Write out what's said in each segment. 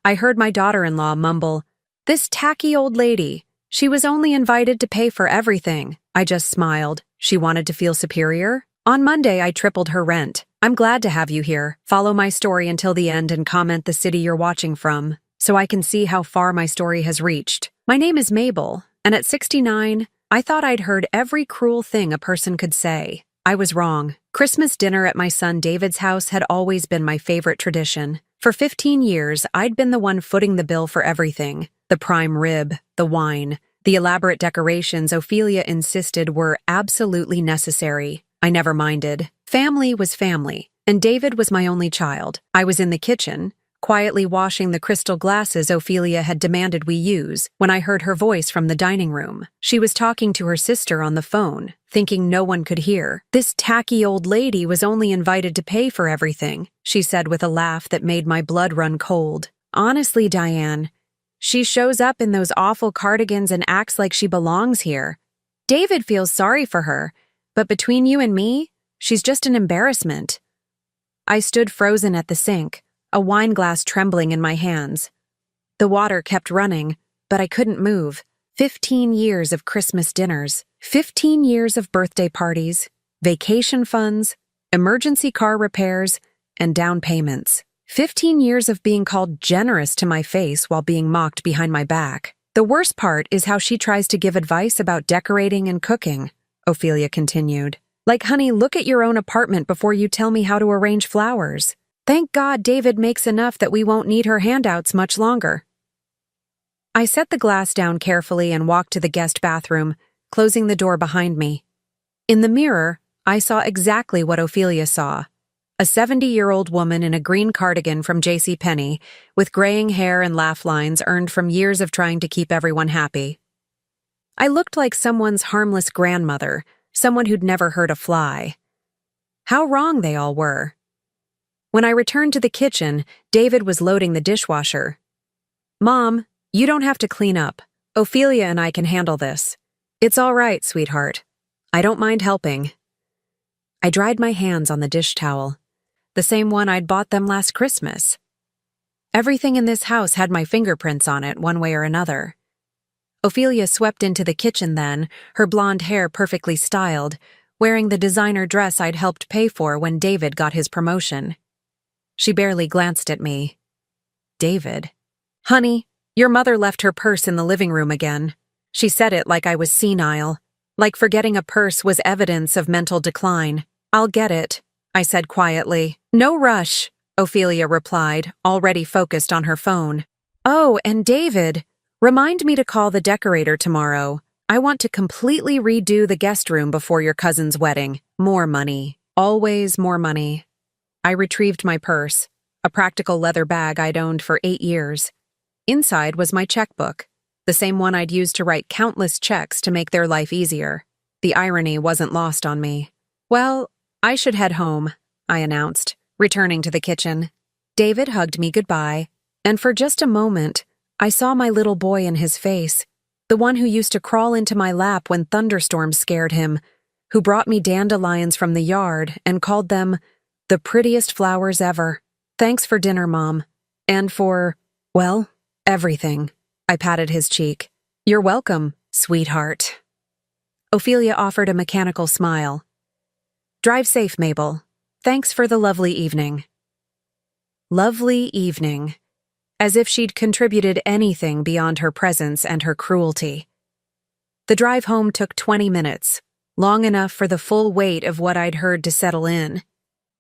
I heard my daughter-in-law mumble, "This tacky old lady. She was only invited to pay for everything." I just smiled. She wanted to feel superior? On Monday, I tripled her rent. I'm glad to have you here. Follow my story until the end and comment the city you're watching from, so I can see how far my story has reached. My name is Mabel, and at 69, I thought I'd heard every cruel thing a person could say. I was wrong. Christmas dinner at my son David's house had always been my favorite tradition. For 15 years, I'd been the one footing the bill for everything. The prime rib, the wine, the elaborate decorations Ophelia insisted were absolutely necessary. I never minded. Family was family, and David was my only child. I was in the kitchen, quietly washing the crystal glasses Ophelia had demanded we use, when I heard her voice from the dining room. She was talking to her sister on the phone, thinking no one could hear. "This tacky old lady was only invited to pay for everything," she said with a laugh that made my blood run cold. "Honestly, Diane, she shows up in those awful cardigans and acts like she belongs here. David feels sorry for her, but between you and me, she's just an embarrassment." I stood frozen at the sink, a wine glass trembling in my hands. The water kept running, but I couldn't move. 15 years of Christmas dinners, 15 years of birthday parties, vacation funds, emergency car repairs, and down payments. 15 years of being called generous to my face while being mocked behind my back. The worst part is how she tries to give advice about decorating and cooking, Ophelia continued. Like, honey, look at your own apartment before you tell me how to arrange flowers. Thank God David makes enough that we won't need her handouts much longer. I set the glass down carefully and walked to the guest bathroom, closing the door behind me. In the mirror, I saw exactly what Ophelia saw. A 70-year-old woman in a green cardigan from JCPenney, with graying hair and laugh lines earned from years of trying to keep everyone happy. I looked like someone's harmless grandmother, someone who'd never hurt a fly. How wrong they all were. When I returned to the kitchen, David was loading the dishwasher. "Mom, you don't have to clean up. Ophelia and I can handle this." "It's all right, sweetheart. I don't mind helping." I dried my hands on the dish towel, the same one I'd bought them last Christmas. Everything in this house had my fingerprints on it, one way or another. Ophelia swept into the kitchen then, her blonde hair perfectly styled, wearing the designer dress I'd helped pay for when David got his promotion. She barely glanced at me. "David? Honey, your mother left her purse in the living room again." She said it like I was senile, like forgetting a purse was evidence of mental decline. "I'll get it," I said quietly. "No rush," Ophelia replied, already focused on her phone. "Oh, and David, remind me to call the decorator tomorrow. I want to completely redo the guest room before your cousin's wedding. More money. Always more money." I retrieved my purse, a practical leather bag I'd owned for 8 years. Inside was my checkbook, the same one I'd used to write countless checks to make their life easier. The irony wasn't lost on me. "Well, I should head home," I announced, returning to the kitchen. David hugged me goodbye, and for just a moment, I saw my little boy in his face, the one who used to crawl into my lap when thunderstorms scared him, who brought me dandelions from the yard and called them the prettiest flowers ever. "Thanks for dinner, Mom. And for, well, everything." I patted his cheek. "You're welcome, sweetheart." Ophelia offered a mechanical smile. "Drive safe, Mabel. Thanks for the lovely evening." Lovely evening. As if she'd contributed anything beyond her presence and her cruelty. The drive home took 20 minutes, long enough for the full weight of what I'd heard to settle in.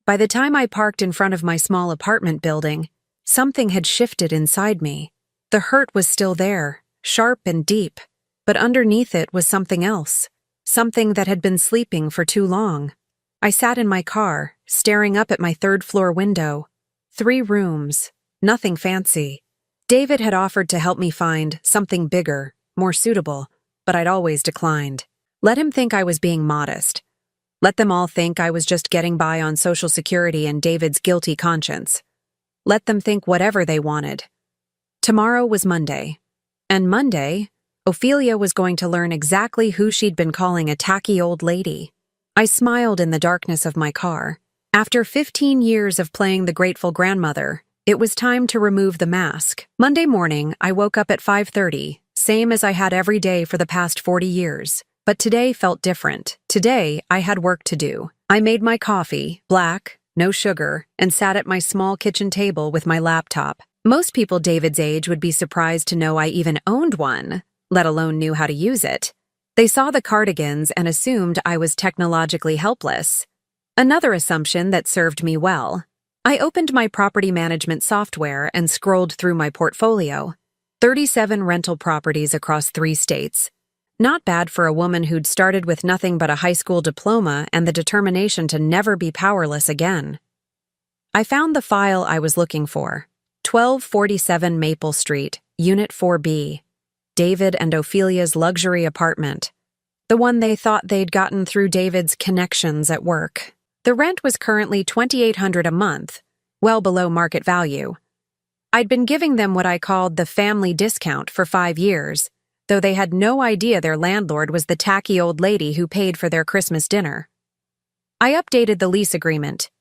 By the time I parked in front of my small apartment building, something had shifted inside me. The hurt was still there, sharp and deep, but underneath it was something else, something that had been sleeping for too long. I sat in my car, staring up at my third-floor window. 3 rooms, nothing fancy. David had offered to help me find something bigger, more suitable, but I'd always declined. Let him think I was being modest. Let them all think I was just getting by on Social Security and David's guilty conscience. Let them think whatever they wanted. Tomorrow was Monday. And Monday, Ophelia was going to learn exactly who she'd been calling a tacky old lady. I smiled in the darkness of my car. After 15 years of playing the grateful grandmother, It was time to remove the mask. Monday morning, I woke up at 5:30, same as I had every day for the past 40 years. But today felt different. Today, I had work to do. I made my coffee, black, no sugar, and sat at my small kitchen table with my laptop. Most people David's age would be surprised to know I even owned one, let alone knew how to use it. They saw the cardigans and assumed I was technologically helpless. Another assumption that served me well. I opened my property management software and scrolled through my portfolio. 37 rental properties across 3 states. Not bad for a woman who'd started with nothing but a high school diploma and the determination to never be powerless again. I found the file I was looking for. 1247 Maple Street, Unit 4B. David and Ophelia's luxury apartment. The one they thought they'd gotten through David's connections at work. The rent was currently $2,800 a month, well below market value. I'd been giving them what I called the family discount for 5 years, though they had no idea their landlord was the tacky old lady who paid for their Christmas dinner. I updated the lease agreement.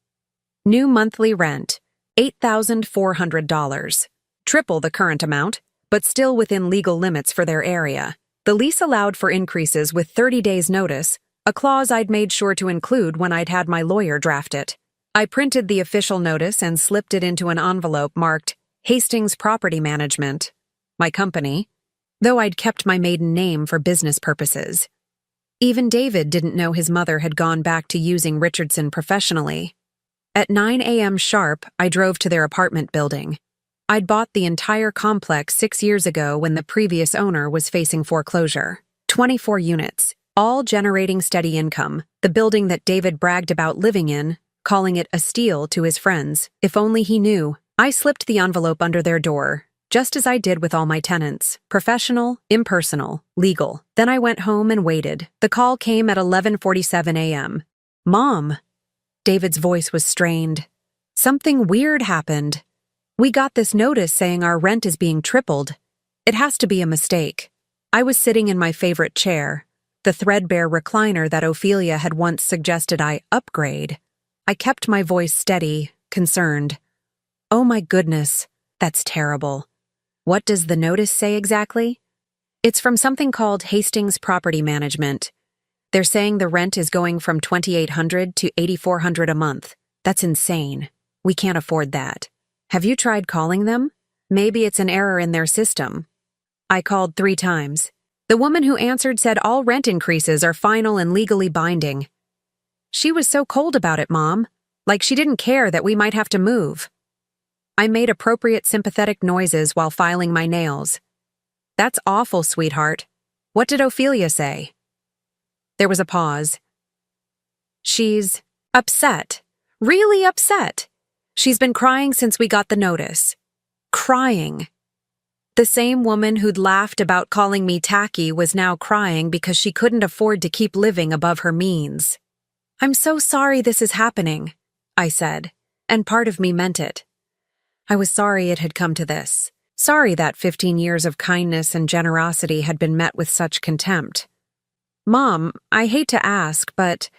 New monthly rent, $8,400. Triple the current amount, but still within legal limits for their area. The lease allowed for increases with 30 days' notice, a clause I'd made sure to include when I'd had my lawyer draft it. I printed the official notice and slipped it into an envelope marked Hastings Property Management, my company, though I'd kept my maiden name for business purposes. Even David didn't know his mother had gone back to using Richardson professionally. At 9 a.m. sharp, I drove to their apartment building. I'd bought the entire complex 6 years ago when the previous owner was facing foreclosure. 24 units, all generating steady income, the building that David bragged about living in, calling it a steal to his friends. If only he knew. I slipped the envelope under their door, just as I did with all my tenants. Professional, impersonal, legal. Then I went home and waited. The call came at 11:47 a.m. Mom. David's voice was strained. Something weird happened. We got this notice saying our rent is being tripled. It has to be a mistake. I was sitting in my favorite chair, the threadbare recliner that Ophelia had once suggested I upgrade. I kept my voice steady, concerned. Oh my goodness, that's terrible. What does the notice say exactly? It's from something called Hastings Property Management. They're saying the rent is going from $2,800 to $8,400 a month. That's insane. We can't afford that. Have you tried calling them? Maybe it's an error in their system. I called 3 times. The woman who answered said all rent increases are final and legally binding. She was so cold about it, Mom. Like she didn't care that we might have to move. I made appropriate sympathetic noises while filing my nails. That's awful, sweetheart. What did Ophelia say? There was a pause. She's upset. Really upset. She's been crying since we got the notice. Crying. The same woman who'd laughed about calling me tacky was now crying because she couldn't afford to keep living above her means. I'm so sorry this is happening, I said, and part of me meant it. I was sorry it had come to this. Sorry that 15 years of kindness and generosity had been met with such contempt. Mom, I hate to ask, but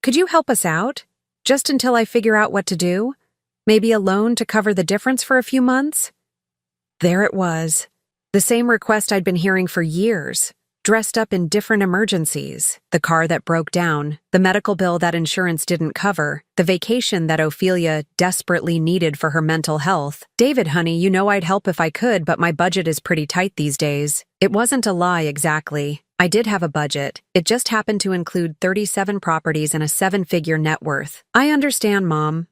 could you help us out? Just until I figure out what to do? Maybe a loan to cover the difference for a few months? There it was. The same request I'd been hearing for years, dressed up in different emergencies. The car that broke down, the medical bill that insurance didn't cover, the vacation that Ophelia desperately needed for her mental health. David, honey, you know I'd help if I could, but my budget is pretty tight these days. It wasn't a lie exactly. I did have a budget. It just happened to include 37 properties and a 7-figure net worth. I understand, Mom.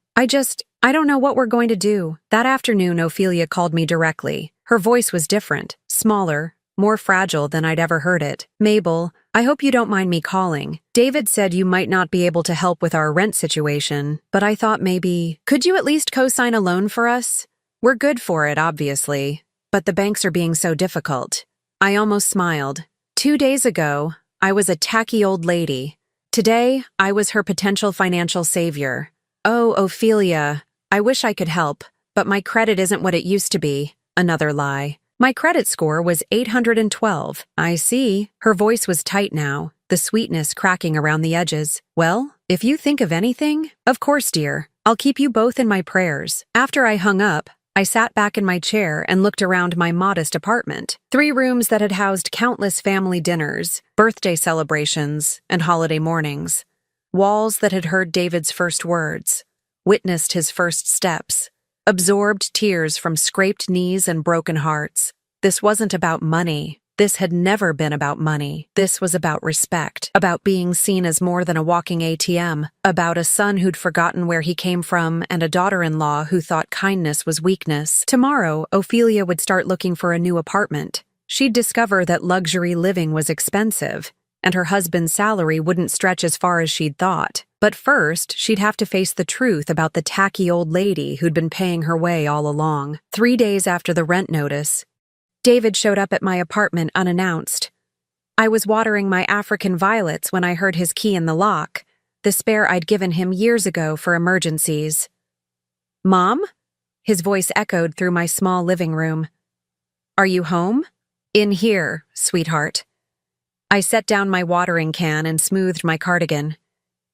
I don't know what we're going to do. That afternoon, Ophelia called me directly. Her voice was different, smaller, more fragile than I'd ever heard it. Mabel, I hope you don't mind me calling. David said you might not be able to help with our rent situation, but I thought maybe, could you at least co-sign a loan for us? We're good for it, obviously, but the banks are being so difficult. I almost smiled. 2 days ago, I was a tacky old lady. Today, I was her potential financial savior. Oh, Ophelia, I wish I could help, but my credit isn't what it used to be. Another lie. My credit score was 812. I see. Her voice was tight now, the sweetness cracking around the edges. Well, if you think of anything, of course, dear. I'll keep you both in my prayers. After I hung up, I sat back in my chair and looked around my modest apartment. 3 rooms that had housed countless family dinners, birthday celebrations, and holiday mornings. Walls that had heard David's first words, witnessed his first steps, absorbed tears from scraped knees and broken hearts. This wasn't about money. This had never been about money. This was about respect, about being seen as more than a walking ATM, about a son who'd forgotten where he came from and a daughter-in-law who thought kindness was weakness. Tomorrow, Ophelia would start looking for a new apartment. She'd discover that luxury living was expensive, and her husband's salary wouldn't stretch as far as she'd thought. But first, she'd have to face the truth about the tacky old lady who'd been paying her way all along. 3 days after the rent notice, David showed up at my apartment unannounced. I was watering my African violets when I heard his key in the lock, the spare I'd given him years ago for emergencies. "Mom?" His voice echoed through my small living room. "Are you home?" "In here, sweetheart." I set down my watering can and smoothed my cardigan.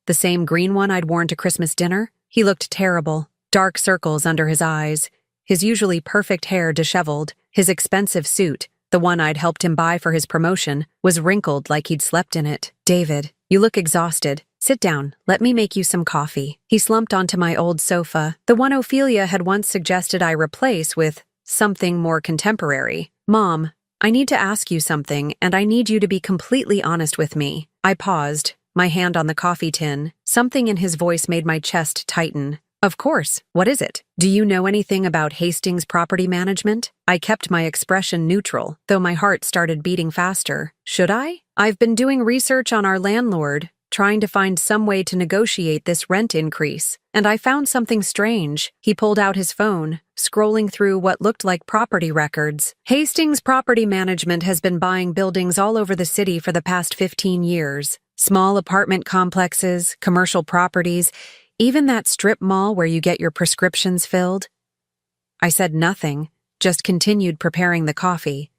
The same green one I'd worn to Christmas dinner? He looked terrible, dark circles under his eyes, his usually perfect hair disheveled. His expensive suit, the one I'd helped him buy for his promotion, was wrinkled like he'd slept in it. "David, you look exhausted. Sit down. Let me make you some coffee." He slumped onto my old sofa, the one Ophelia had once suggested I replace with something more contemporary. "Mom, I need to ask you something, and I need you to be completely honest with me." I paused, my hand on the coffee tin. Something in his voice made my chest tighten. "Of course. What is it? Do you know anything about Hastings Property Management?" I kept my expression neutral, though my heart started beating faster. "Should I? I've been doing research on our landlord, trying to find some way to negotiate this rent increase, and I found something strange." He pulled out his phone, scrolling through what looked like property records. "Hastings Property Management has been buying buildings all over the city for the past 15 years. Small apartment complexes, commercial properties, even that strip mall where you get your prescriptions filled." I said nothing, just continued preparing the coffee.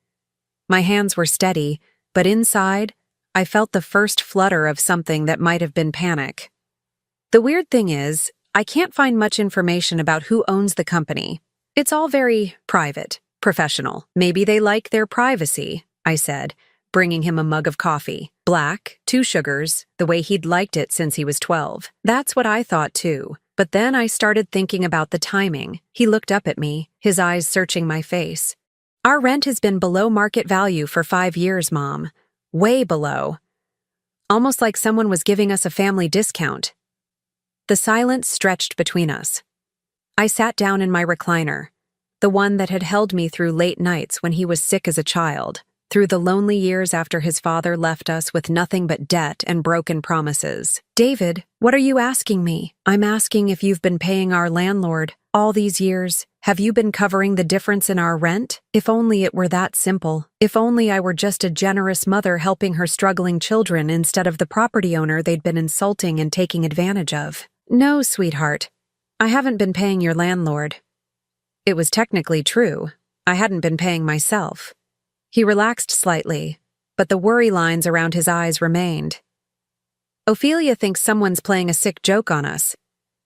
My hands were steady, but inside, I felt the first flutter of something that might have been panic. "The weird thing is, I can't find much information about who owns the company. It's all very private, professional. Maybe they like their privacy," I said, bringing him a mug of coffee. Black, 2 sugars, the way he'd liked it since he was 12. That's what I thought too. But then I started thinking about the timing. He looked up at me, his eyes searching my face. "Our rent has been below market value for 5 years, Mom. Way below. Almost like someone was giving us a family discount." The silence stretched between us. I sat down in my recliner, the one that had held me through late nights when he was sick as a child, through the lonely years after his father left us with nothing but debt and broken promises. "David, what are you asking me?" "I'm asking if you've been paying our landlord all these years. Have you been covering the difference in our rent? If only it were that simple. If only I were just a generous mother helping her struggling children instead of the property owner they'd been insulting and taking advantage of." "No, sweetheart. I haven't been paying your landlord." It was technically true. I hadn't been paying myself. He relaxed slightly, but the worry lines around his eyes remained. "Ophelia thinks someone's playing a sick joke on us.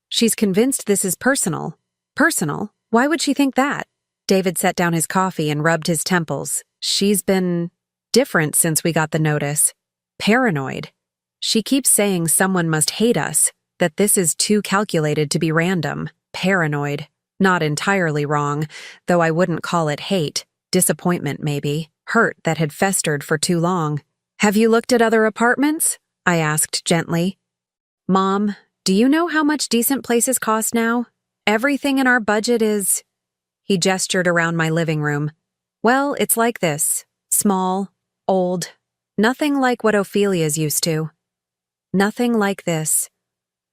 She's convinced this is personal." "Personal? Why would she think that?" David set down his coffee and rubbed his temples. "She's been different since we got the notice. Paranoid. She keeps saying someone must hate us, that this is too calculated to be random. Paranoid. Not entirely wrong, though I wouldn't call it hate. Disappointment, maybe. Hurt that had festered for too long. "Have you looked at other apartments?" I asked gently. "Mom, do you know how much decent places cost now? Everything in our budget is—" He gestured around my living room. "Well, it's like this. Small, old. Nothing like what Ophelia's used to. Nothing like this.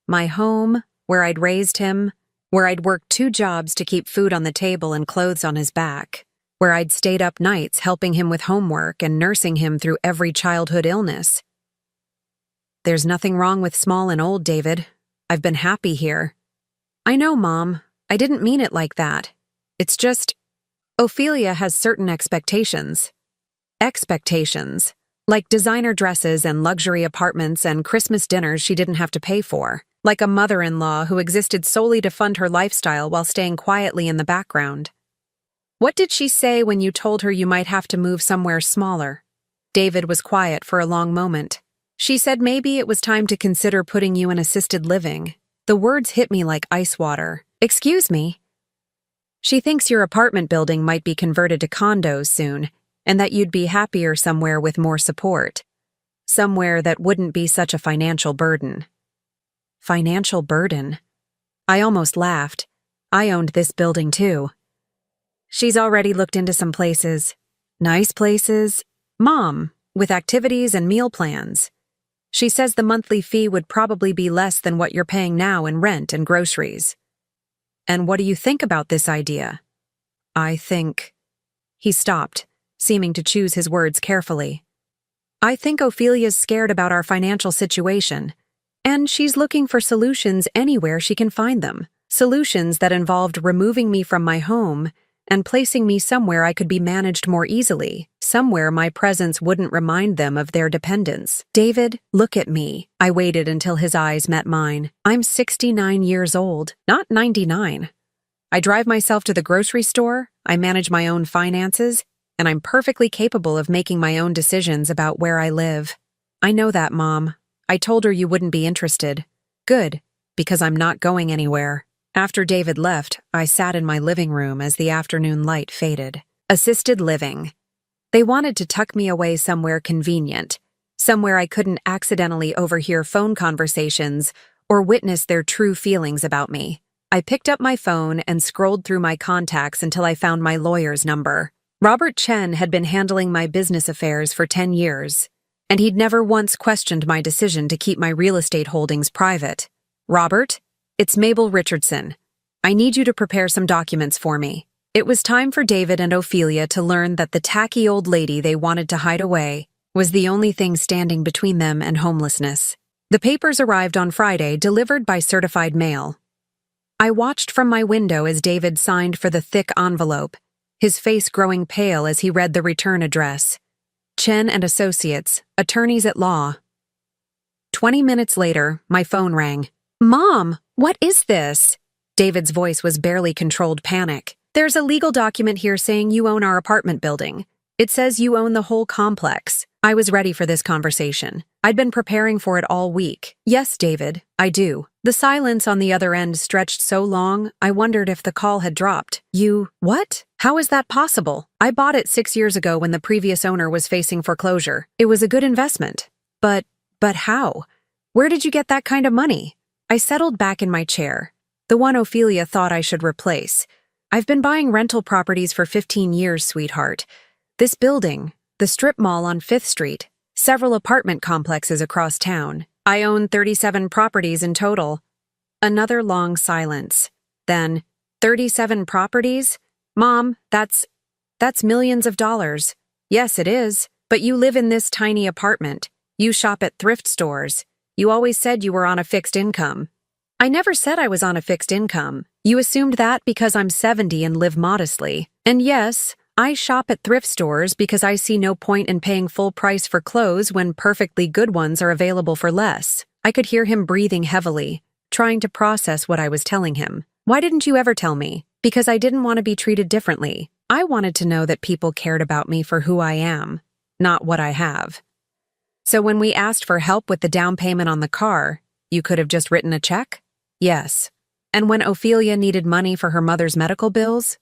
My home, where I'd raised him, where I'd worked 2 jobs to keep food on the table and clothes on his back, where I'd stayed up nights helping him with homework and nursing him through every childhood illness. There's nothing wrong with small and old, David. I've been happy here." "I know, Mom. I didn't mean it like that. It's just—" Ophelia has certain expectations. Expectations. Like designer dresses and luxury apartments and Christmas dinners she didn't have to pay for. Like a mother-in-law who existed solely to fund her lifestyle while staying quietly in the background. What did she say when you told her you might have to move somewhere smaller? David was quiet for a long moment. She said maybe it was time to consider putting you in assisted living. The words hit me like ice water. Excuse me? She thinks your apartment building might be converted to condos soon, and that you'd be happier somewhere with more support. Somewhere that wouldn't be such a financial burden. Financial burden? I almost laughed. I owned this building too. She's already looked into some places. Nice places. Mom, with activities and meal plans. She says the monthly fee would probably be less than what you're paying now in rent and groceries. And what do you think about this idea? I think... He stopped, seeming to choose his words carefully. I think Ophelia's scared about our financial situation, and she's looking for solutions anywhere she can find them. Solutions that involved removing me from my home and placing me somewhere I could be managed more easily, somewhere my presence wouldn't remind them of their dependence. David, look at me. I waited until his eyes met mine. I'm 69 years old, not 99. I drive myself to the grocery store, I manage my own finances, and I'm perfectly capable of making my own decisions about where I live. I know that, Mom. I told her you wouldn't be interested. Good, because I'm not going anywhere. After David left, I sat in my living room as the afternoon light faded. Assisted living. They wanted to tuck me away somewhere convenient, somewhere I couldn't accidentally overhear phone conversations or witness their true feelings about me. I picked up my phone and scrolled through my contacts until I found my lawyer's number. Robert Chen had been handling my business affairs for 10 years, and he'd never once questioned my decision to keep my real estate holdings private. Robert? It's Mabel Richardson. I need you to prepare some documents for me. It was time for David and Ophelia to learn that the tacky old lady they wanted to hide away was the only thing standing between them and homelessness. The papers arrived on Friday, delivered by certified mail. I watched from my window as David signed for the thick envelope, his face growing pale as he read the return address. Chen and Associates, attorneys at law. 20 minutes later, my phone rang. Mom, what is this? David's voice was barely controlled panic. There's a legal document here saying you own our apartment building. It says you own the whole complex. I was ready for this conversation. I'd been preparing for it all week. Yes, David, I do. The silence on the other end stretched so long, I wondered if the call had dropped. What? How is that possible? I bought it 6 years ago when the previous owner was facing foreclosure. It was a good investment. But how? Where did you get that kind of money? I settled back in my chair, the one Ophelia thought I should replace. I've been buying rental properties for 15 years, sweetheart. This building, the strip mall on 5th Street, several apartment complexes across town. I own 37 properties in total. Another long silence. Then, 37 properties? Mom, that's millions of dollars. Yes, it is. But you live in this tiny apartment. You shop at thrift stores. You always said you were on a fixed income. I never said I was on a fixed income. You assumed that because I'm 70 and live modestly. And yes, I shop at thrift stores because I see no point in paying full price for clothes when perfectly good ones are available for less. I could hear him breathing heavily, trying to process what I was telling him. Why didn't you ever tell me? Because I didn't want to be treated differently. I wanted to know that people cared about me for who I am, not what I have. So when we asked for help with the down payment on the car, you could have just written a check? Yes. And when Ophelia needed money for her mother's medical bills?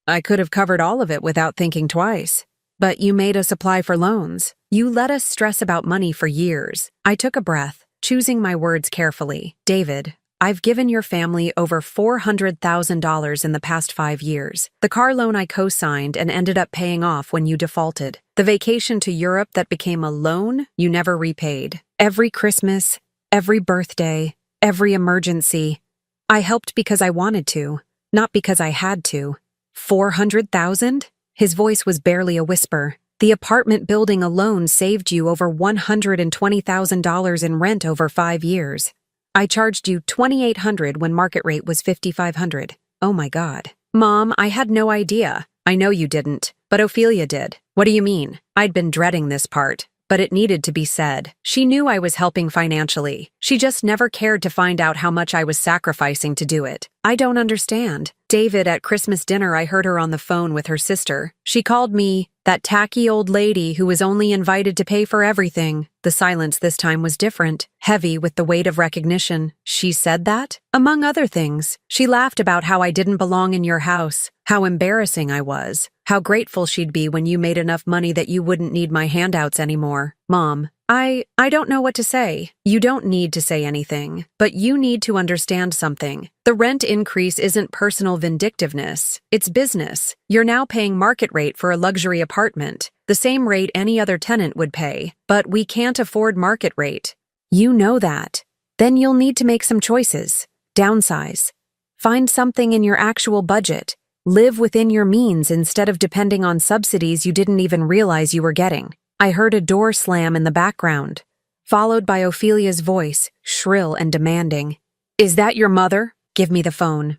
I could have covered all of it without thinking twice. But you made us apply for loans. You let us stress about money for years. I took a breath, choosing my words carefully. David, I've given your family over $400,000 in the past 5 years. The car loan I co-signed and ended up paying off when you defaulted. The vacation to Europe that became a loan you never repaid. Every Christmas, every birthday, every emergency. I helped because I wanted to, not because I had to. 400,000? His voice was barely a whisper. The apartment building alone saved you over $120,000 in rent over 5 years. I charged you $2,800 when market rate was $5,500. Oh my God. Mom, I had no idea. I know you didn't, but Ophelia did. What do you mean? I'd been dreading this part, but it needed to be said. She knew I was helping financially. She just never cared to find out how much I was sacrificing to do it. I don't understand. David, at Christmas dinner, I heard her on the phone with her sister. She called me that tacky old lady who was only invited to pay for everything. The silence this time was different, heavy with the weight of recognition. She said that? Among other things, she laughed about how I didn't belong in your house, how embarrassing I was, how grateful she'd be when you made enough money that you wouldn't need my handouts anymore. Mom, I don't know what to say. You don't need to say anything, but you need to understand something. The rent increase isn't personal vindictiveness. It's business. You're now paying market rate for a luxury apartment, the same rate any other tenant would pay, but we can't afford market rate. You know that. Then you'll need to make some choices. Downsize. Find something in your actual budget. Live within your means instead of depending on subsidies you didn't even realize you were getting. I heard a door slam in the background, followed by Ophelia's voice, shrill and demanding. Is that your mother? Give me the phone.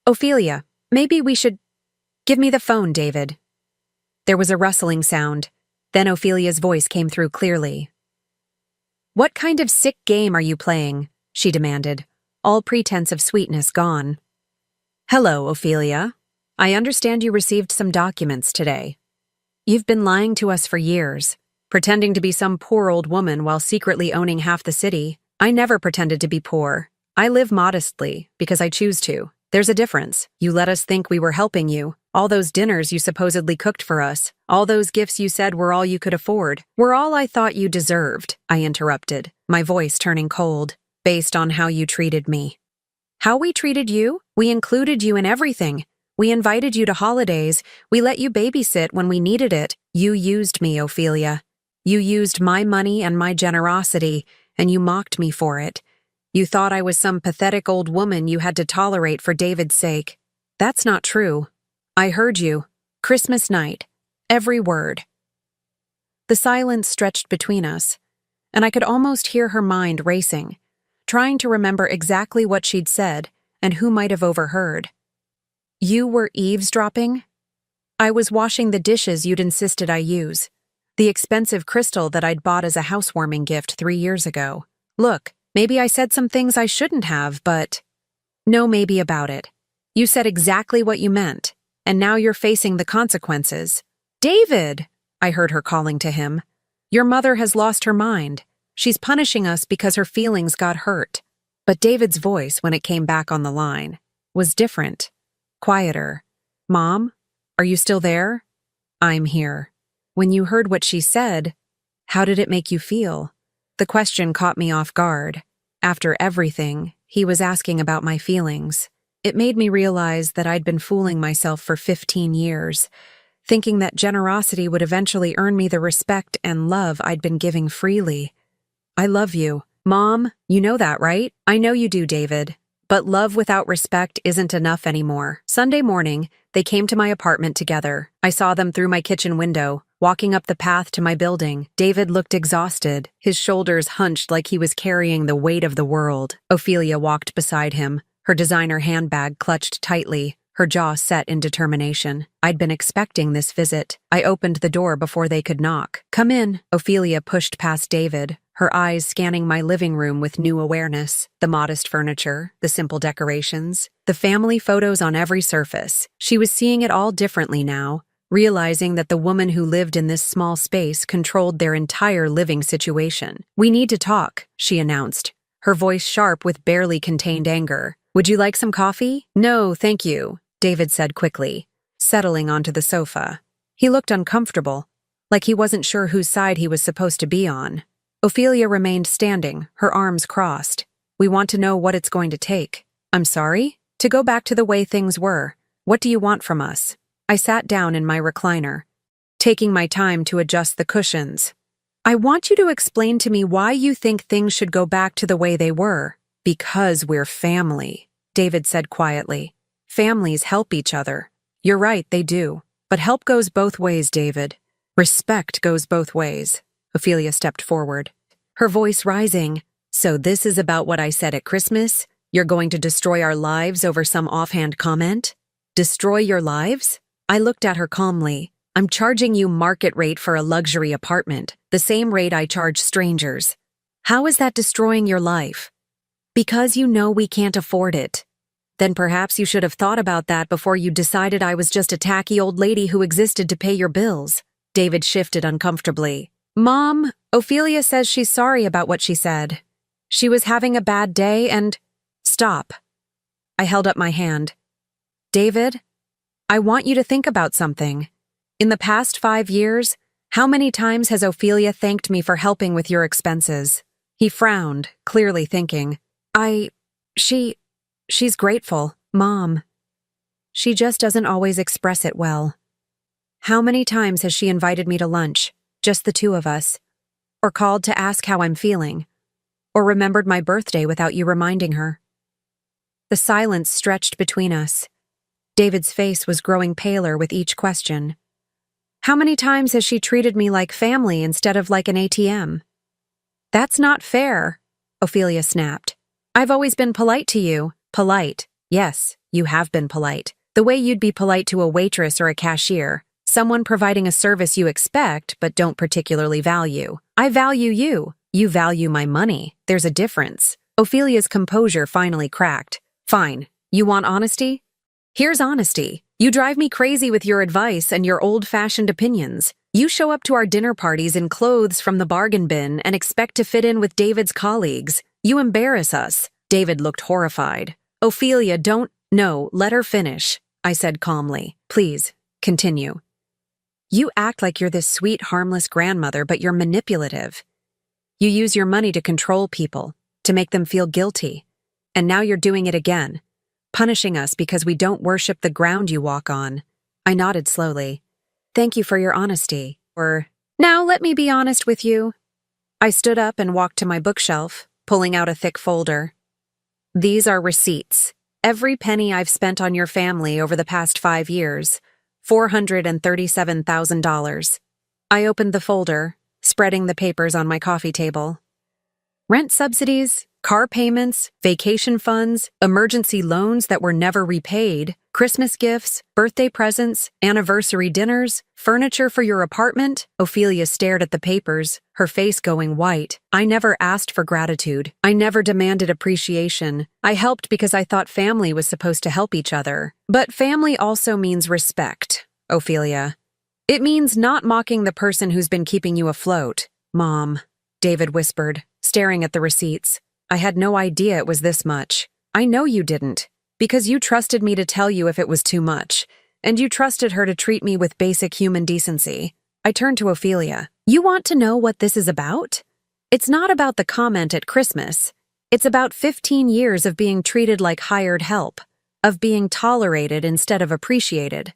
Ophelia, maybe we should... Give me the phone, David. There was a rustling sound. Then Ophelia's voice came through clearly. What kind of sick game are you playing? She demanded, all pretense of sweetness gone. Hello, Ophelia. I understand you received some documents today. You've been lying to us for years, pretending to be some poor old woman while secretly owning half the city. I never pretended to be poor. I live modestly because I choose to. There's a difference. You let us think we were helping you. All those dinners you supposedly cooked for us, all those gifts you said were all you could afford, were all I thought you deserved, I interrupted, my voice turning cold, based on how you treated me. How we treated you? We included you in everything. We invited you to holidays. We let you babysit when we needed it. You used me, Ophelia. You used my money and my generosity, and you mocked me for it. You thought I was some pathetic old woman you had to tolerate for David's sake. That's not true. I heard you. Christmas night. Every word. The silence stretched between us, and I could almost hear her mind racing, trying to remember exactly what she'd said and who might have overheard. You were eavesdropping? I was washing the dishes you'd insisted I use. The expensive crystal that I'd bought as a housewarming gift 3 years ago. Look, maybe I said some things I shouldn't have, but... No maybe about it. You said exactly what you meant, and now you're facing the consequences. David! I heard her calling to him. Your mother has lost her mind. She's punishing us because her feelings got hurt. But David's voice, when it came back on the line, was different. Quieter. Mom, are you still there? I'm here. When you heard what she said, how did it make you feel? The question caught me off guard. After everything, he was asking about my feelings. It made me realize that I'd been fooling myself for 15 years, thinking that generosity would eventually earn me the respect and love I'd been giving freely. I love you. Mom, you know that, right? I know you do, David. But love without respect isn't enough anymore. Sunday morning, they came to my apartment together. I saw them through my kitchen window, walking up the path to my building. David looked exhausted, his shoulders hunched like he was carrying the weight of the world. Ophelia walked beside him, her designer handbag clutched tightly, her jaw set in determination. I'd been expecting this visit. I opened the door before they could knock. Come in. Ophelia pushed past David, her eyes scanning my living room with new awareness. The modest furniture, the simple decorations, the family photos on every surface. She was seeing it all differently now, realizing that the woman who lived in this small space controlled their entire living situation. We need to talk, she announced, her voice sharp with barely contained anger. Would you like some coffee? No, thank you, David said quickly, settling onto the sofa. He looked uncomfortable, like he wasn't sure whose side he was supposed to be on. Ophelia remained standing, her arms crossed. We want to know what it's going to take. I'm sorry? To go back to the way things were. What do you want from us? I sat down in my recliner, taking my time to adjust the cushions. I want you to explain to me why you think things should go back to the way they were. Because we're family, David said quietly. Families help each other. You're right, they do. But help goes both ways, David. Respect goes both ways. Ophelia stepped forward, her voice rising. So this is about what I said at Christmas? You're going to destroy our lives over some offhand comment? Destroy your lives? I looked at her calmly. I'm charging you market rate for a luxury apartment, the same rate I charge strangers. How is that destroying your life? Because you know we can't afford it. Then perhaps you should have thought about that before you decided I was just a tacky old lady who existed to pay your bills. David shifted uncomfortably. Mom, Ophelia says she's sorry about what she said. She was having a bad day and… Stop. I held up my hand. David, I want you to think about something. In the past 5 years, how many times has Ophelia thanked me for helping with your expenses? He frowned, clearly thinking. She's grateful, Mom. She just doesn't always express it well. How many times has she invited me to lunch, just the two of us? Or called to ask how I'm feeling? Or remembered my birthday without you reminding her? The silence stretched between us. David's face was growing paler with each question. How many times has she treated me like family instead of like an ATM? That's not fair, Ophelia snapped. I've always been polite to you. Polite. Yes, you have been polite. The way you'd be polite to a waitress or a cashier, someone providing a service you expect but don't particularly value. I value you. You value my money. There's a difference. Ophelia's composure finally cracked. Fine. You want honesty? Here's honesty. You drive me crazy with your advice and your old-fashioned opinions. You show up to our dinner parties in clothes from the bargain bin and expect to fit in with David's colleagues. You embarrass us. David looked horrified. Ophelia, No, let her finish, I said calmly. Please, continue. You act like you're this sweet, harmless grandmother, but you're manipulative. You use your money to control people, to make them feel guilty. And now you're doing it again, punishing us because we don't worship the ground you walk on. I nodded slowly. Thank you for your honesty. Now let me be honest with you. I stood up and walked to my bookshelf, pulling out a thick folder. These are receipts. Every penny I've spent on your family over the past 5 years. $437,000. I opened the folder, spreading the papers on my coffee table. Rent subsidies, car payments, vacation funds, emergency loans that were never repaid, Christmas gifts, birthday presents, anniversary dinners, furniture for your apartment. Ophelia stared at the papers, her face going white. I never asked for gratitude. I never demanded appreciation. I helped because I thought family was supposed to help each other. But family also means respect, Ophelia. It means not mocking the person who's been keeping you afloat. Mom, David whispered, staring at the receipts. I had no idea it was this much. I know you didn't, because you trusted me to tell you if it was too much, and you trusted her to treat me with basic human decency. I turned to Ophelia. You want to know what this is about? It's not about the comment at Christmas. It's about 15 years of being treated like hired help, of being tolerated instead of appreciated,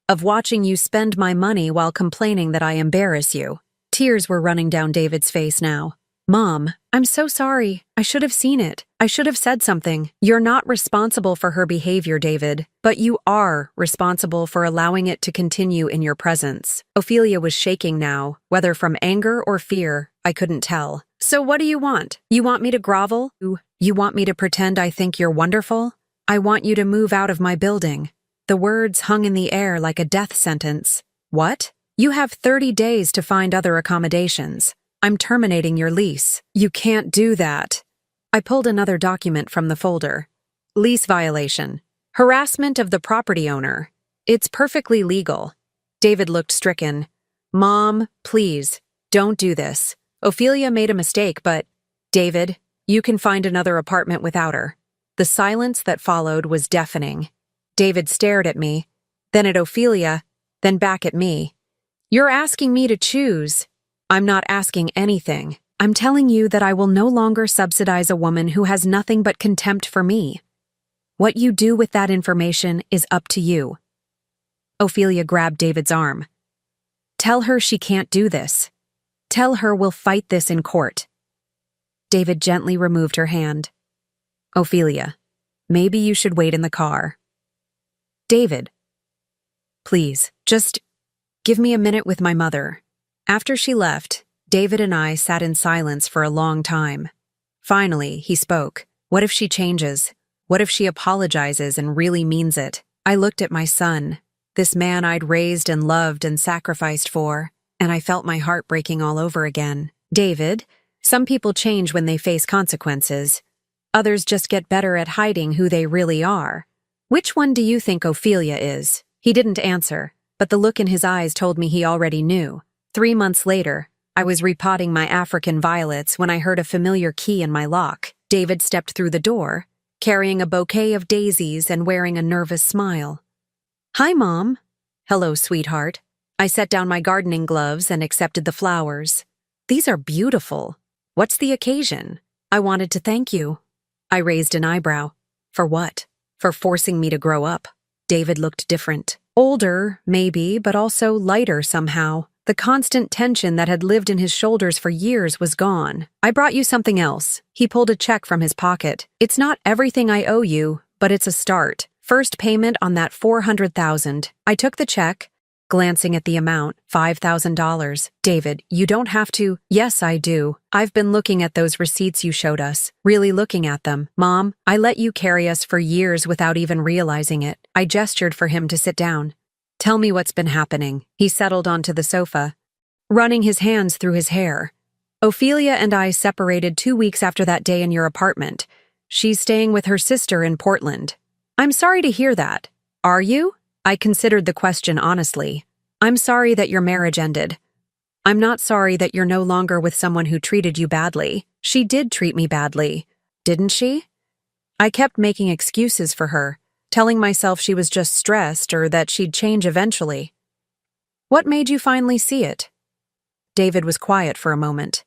of watching you spend my money while complaining that I embarrass you. Tears were running down David's face now. Mom, I'm so sorry. I should have seen it. I should have said something. You're not responsible for her behavior, David, but you are responsible for allowing it to continue in your presence. Ophelia was shaking now, whether from anger or fear, I couldn't tell. So what do you want? You want me to grovel? You want me to pretend I think you're wonderful? I want you to move out of my building. The words hung in the air like a death sentence. What? You have 30 days to find other accommodations. I'm terminating your lease. You can't do that. I pulled another document from the folder. Lease violation. Harassment of the property owner. It's perfectly legal. David looked stricken. Mom, please, don't do this. Ophelia made a mistake, but… David, you can find another apartment without her. The silence that followed was deafening. David stared at me, then at Ophelia, then back at me. You're asking me to choose. I'm not asking anything. I'm telling you that I will no longer subsidize a woman who has nothing but contempt for me. What you do with that information is up to you. Ophelia grabbed David's arm. Tell her she can't do this. Tell her we'll fight this in court. David gently removed her hand. Ophelia, maybe you should wait in the car. David, please, just give me a minute with my mother. After she left, David and I sat in silence for a long time. Finally, he spoke. What if she changes? What if she apologizes and really means it? I looked at my son. this man I'd raised and loved and sacrificed for, and I felt my heart breaking all over again. David, some people change when they face consequences. Others just get better at hiding who they really are. Which one do you think Ophelia is? He didn't answer, but the look in his eyes told me he already knew. 3 months later, I was repotting my African violets when I heard a familiar key in my lock. David stepped through the door, carrying a bouquet of daisies and wearing a nervous smile. "Hi, Mom." "Hello, sweetheart." I set down my gardening gloves and accepted the flowers. "These are beautiful. What's the occasion?" "I wanted to thank you." I raised an eyebrow. "For what?" "For forcing me to grow up." David looked different. Older, maybe, but also lighter somehow. The constant tension that had lived in his shoulders for years was gone. "I brought you something else." He pulled a check from his pocket. "It's not everything I owe you, but it's a start. First payment on that $400,000. I took the check, glancing at the amount, $5,000. "David, you don't have to." "Yes, I do. I've been looking at those receipts you showed us, really looking at them. Mom, I let you carry us for years without even realizing it." I gestured for him to sit down. "Tell me what's been happening." He settled onto the sofa, running his hands through his hair. "Ophelia and I separated 2 weeks after that day in your apartment. She's staying with her sister in Portland." "I'm sorry to hear that." "Are you?" I considered the question honestly. "I'm sorry that your marriage ended. I'm not sorry that you're no longer with someone who treated you badly." "She did treat me badly, didn't she?" I kept making excuses for her, telling myself she was just stressed or that she'd change eventually. "What made you finally see it?" David was quiet for a moment.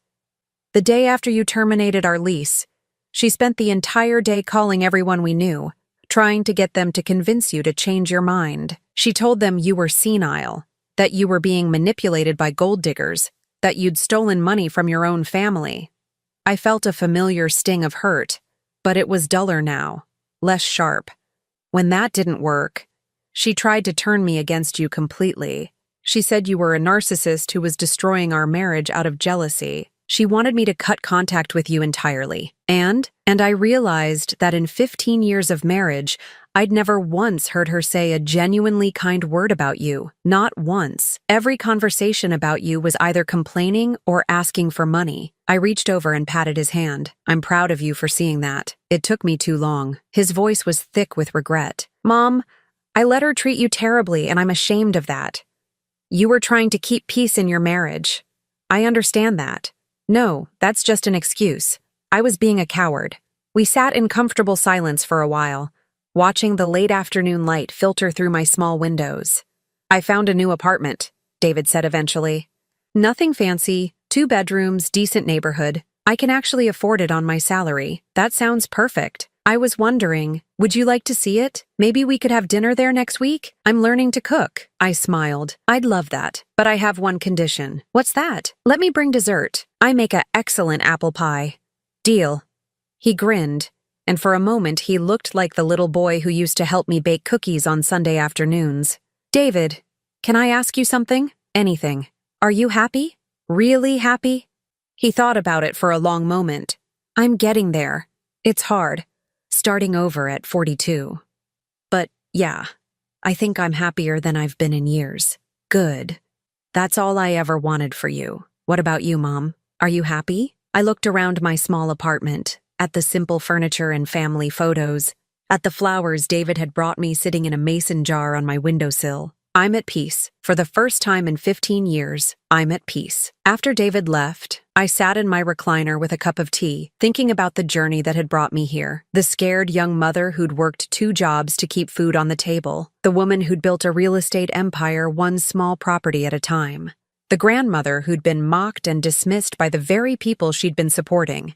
"The day after you terminated our lease, she spent the entire day calling everyone we knew, trying to get them to convince you to change your mind. She told them you were senile, that you were being manipulated by gold diggers, that you'd stolen money from your own family." I felt a familiar sting of hurt, but it was duller now, less sharp. "When that didn't work, she tried to turn me against you completely. She said you were a narcissist who was destroying our marriage out of jealousy. She wanted me to cut contact with you entirely. And I realized that in 15 years of marriage, I'd never once heard her say a genuinely kind word about you. Not once. Every conversation about you was either complaining or asking for money." I reached over and patted his hand. "I'm proud of you for seeing that. It took me too long." His voice was thick with regret. "Mom, I let her treat you terribly, and I'm ashamed of that. You were trying to keep peace in your marriage. I understand that. No, that's just an excuse. I was being a coward." We sat in comfortable silence for a while, watching the late afternoon light filter through my small windows. "I found a new apartment," David said eventually. "Nothing fancy, 2 bedrooms, decent neighborhood. I can actually afford it on my salary." "That sounds perfect." I was wondering, would you like to see it? Maybe we could have dinner there next week? I'm learning to cook. I smiled. "I'd love that, but I have one condition." "What's that?" "Let me bring dessert. I make an excellent apple pie." "Deal." He grinned, and for a moment he looked like the little boy who used to help me bake cookies on Sunday afternoons. "David, can I ask you something?" "Anything." "Are you happy? Really happy?" He thought about it for a long moment. "I'm getting there. It's hard. Starting over at 42. But, yeah, I think I'm happier than I've been in years." "Good. That's all I ever wanted for you. What about you, Mom? Are you happy?" I looked around my small apartment, at the simple furniture and family photos, at the flowers David had brought me sitting in a mason jar on my windowsill. I'm at peace. For the first time in 15 years, I'm at peace. After David left, I sat in my recliner with a cup of tea, thinking about the journey that had brought me here. The scared young mother who'd worked 2 jobs to keep food on the table. The woman who'd built a real estate empire one small property at a time. The grandmother who'd been mocked and dismissed by the very people she'd been supporting.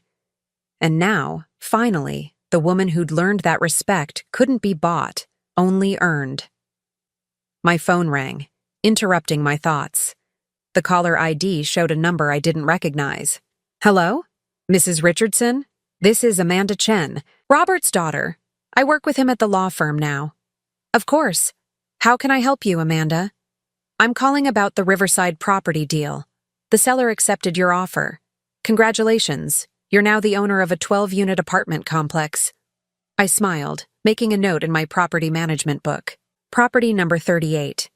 And now, finally, the woman who'd learned that respect couldn't be bought, only earned. My phone rang, interrupting my thoughts. The caller ID showed a number I didn't recognize. "Hello? Mrs. Richardson? This is Amanda Chen, Robert's daughter. I work with him at the law firm now." "Of course. How can I help you, Amanda?" "I'm calling about the Riverside property deal. The seller accepted your offer. Congratulations. You're now the owner of a 12-unit apartment complex." I smiled, making a note in my property management book. Property number 38.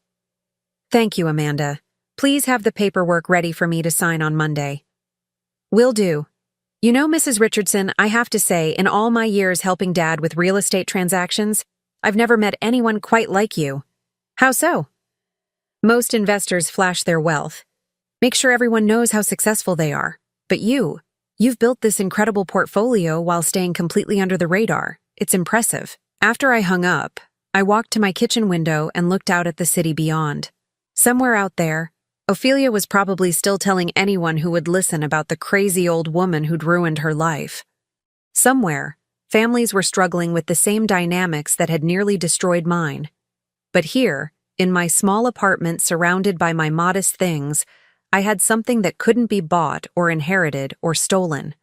Thank you, Amanda. Please have the paperwork ready for me to sign on Monday. Will do. You know, Mrs. Richardson, I have to say, in all my years helping Dad with real estate transactions, I've never met anyone quite like you. How so? Most investors flash their wealth. Make sure everyone knows how successful they are. But you've built this incredible portfolio while staying completely under the radar. It's impressive. After I hung up, I walked to my kitchen window and looked out at the city beyond. Somewhere out there, Ophelia was probably still telling anyone who would listen about the crazy old woman who'd ruined her life. Somewhere, families were struggling with the same dynamics that had nearly destroyed mine. But here, in my small apartment surrounded by my modest things, I had something that couldn't be bought or inherited or stolen.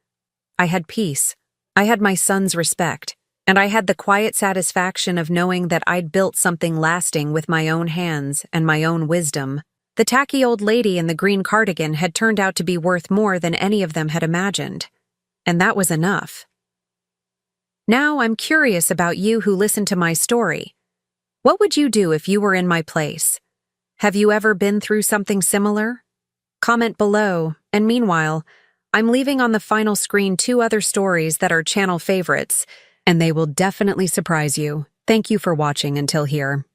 I had peace. I had my son's respect. And I had the quiet satisfaction of knowing that I'd built something lasting with my own hands and my own wisdom. The tacky old lady in the green cardigan had turned out to be worth more than any of them had imagined. And that was enough. Now I'm curious about you who listened to my story. What would you do if you were in my place? Have you ever been through something similar? Comment below, and meanwhile, I'm leaving on the final screen 2 other stories that are channel favorites, and they will definitely surprise you. Thank you for watching until here.